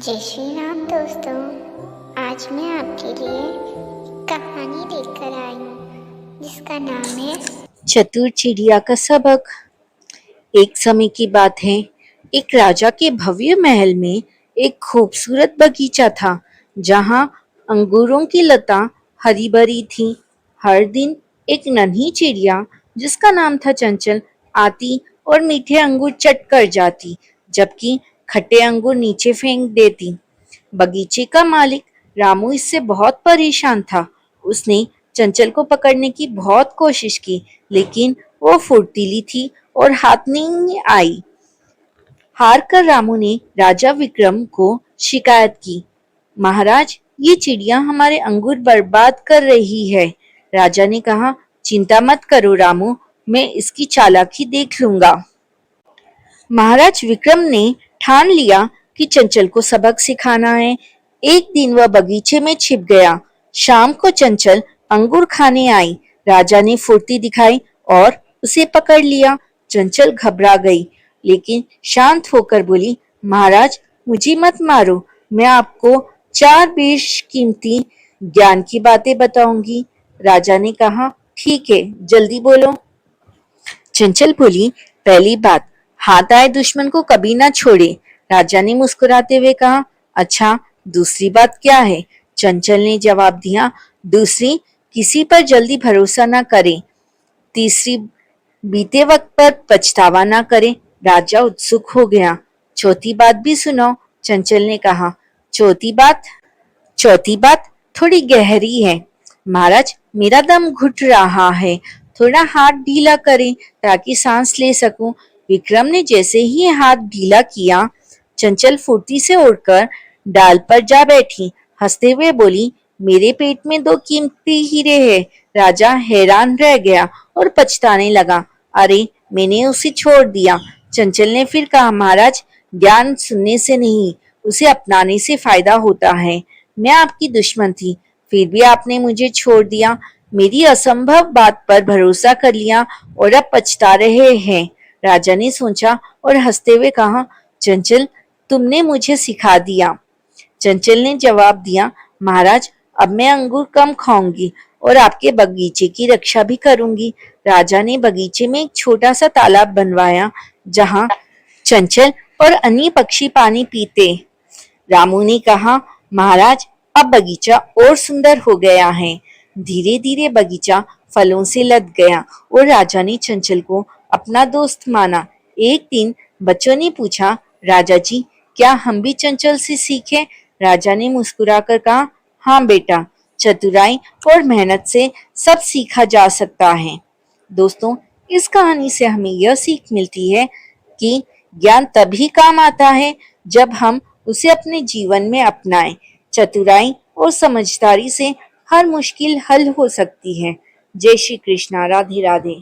जय श्री राम दोस्तों। आज मैं आपके लिए कहानी लेकर आई हूँ जिसका नाम है चतुर चिड़िया का सबक। एक समय की बात है, एक राजा के भव्य महल में एक खूबसूरत बगीचा था जहाँ अंगूरों की लता हरी भरी थी। हर दिन एक नन्ही चिड़िया जिसका नाम था चंचल आती और मीठे अंगूर चट कर जाती, जबकि खट्टे अंगूर नीचे फेंक देती। बगीचे का मालिक रामू इससे बहुत परेशान था। उसने चंचल को पकड़ने की बहुत कोशिश की, लेकिन वो फुर्तीली थी और हाथ नहीं आई। हार कर रामू ने राजा विक्रम को शिकायत की। महाराज, ये चिड़िया हमारे अंगूर बर्बाद कर रही है। राजा ने कहा, चिंता मत करो रामू, मैं इसकी चालाकी देख लूंगा। महाराज विक्रम ने ठान लिया कि चंचल को सबक सिखाना है। एक दिन वह बगीचे में छिप गया। शाम को चंचल अंगूर खाने आई। राजा ने फुर्ती दिखाई और उसे पकड़ लिया। चंचल घबरा गई, लेकिन शांत होकर बोली, महाराज मुझे मत मारो, मैं आपको 4 बेशकीमती ज्ञान की बातें बताऊंगी। राजा ने कहा, ठीक है, जल्दी बोलो। चंचल बोली, पहली बात, हाथ आए दुश्मन को कभी ना छोड़े। राजा ने मुस्कुराते हुए कहा, अच्छा, दूसरी बात क्या है? चंचल ने जवाब दिया, दूसरी, किसी पर जल्दी भरोसा ना करें। तीसरी, बीते वक्त पर पछतावा ना करें। राजा उत्सुक हो गया। चौथी बात भी सुनो, चंचल ने कहा। चौथी बात थोड़ी गहरी है। महाराज, मेरा दम घुट रहा है, थोड़ा हाथ ढीला करें ताकि सांस ले सकूं। विक्रम ने जैसे ही हाथ ढीला किया, चंचल फुर्ती से उड़कर डाल पर जा बैठी। हंसते हुए बोली, मेरे पेट में 2 कीमती हीरे हैं। राजा हैरान रह गया और पछताने लगा, अरे मैंने उसे छोड़ दिया। चंचल ने फिर कहा, महाराज, ज्ञान सुनने से नहीं, उसे अपनाने से फायदा होता है। मैं आपकी दुश्मन थी, फिर भी आपने मुझे छोड़ दिया, मेरी असंभव बात पर भरोसा कर लिया और अब पछता रहे हैं। राजा ने सोचा और हंसते हुए कहा, चंचल, तुमने मुझे सिखा दिया। चंचल ने जवाब दिया, महाराज, अब मैं अंगूर कम खाऊंगी और आपके बगीचे की रक्षा भी करूंगी। राजा ने बगीचे में एक छोटा सा तालाब बनवाया जहां चंचल और अन्य पक्षी पानी पीते। रामू ने कहा, महाराज, अब बगीचा और सुंदर हो गया है। धीरे धीरे बगीचा फलों से लद गया और राजा ने चंचल को अपना दोस्त माना। एक दिन बच्चों ने पूछा, राजा जी, क्या हम भी चंचल से सीखें? राजा ने मुस्कुराकर कहा, हाँ बेटा, चतुराई और मेहनत से सब सीखा जा सकता है। दोस्तों, इस कहानी से हमें यह सीख मिलती है कि ज्ञान तभी काम आता है जब हम उसे अपने जीवन में अपनाएं। चतुराई और समझदारी से हर मुश्किल हल हो सकती है। जय श्री कृष्णा। राधे राधे।